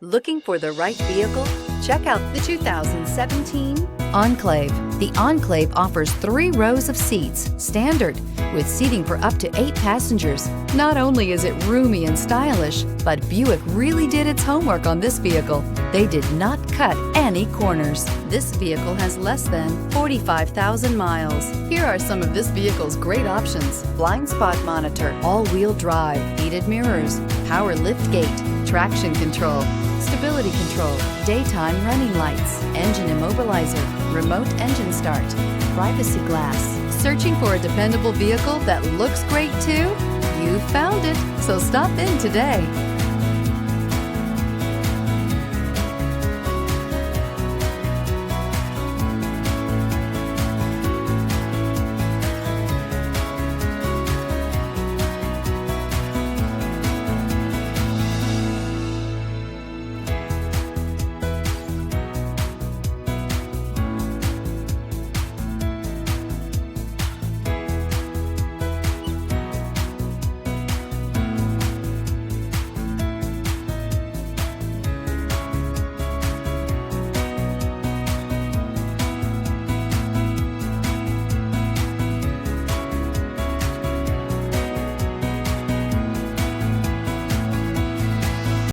Looking for the right vehicle? Check out the 2017 Enclave. The Enclave offers 3 rows of seats, standard, with seating for up to 8 passengers. Not only is it roomy and stylish, but Buick really did its homework on this vehicle. They did not cut any corners. This vehicle has less than 45,000 miles. Here are some of this vehicle's great options: blind spot monitor, all-wheel drive, heated mirrors, power liftgate, traction control, stability control, daytime running lights, engine immobilizer, remote engine start, privacy glass. Searching for a dependable vehicle that looks great too? You found it, so stop in today.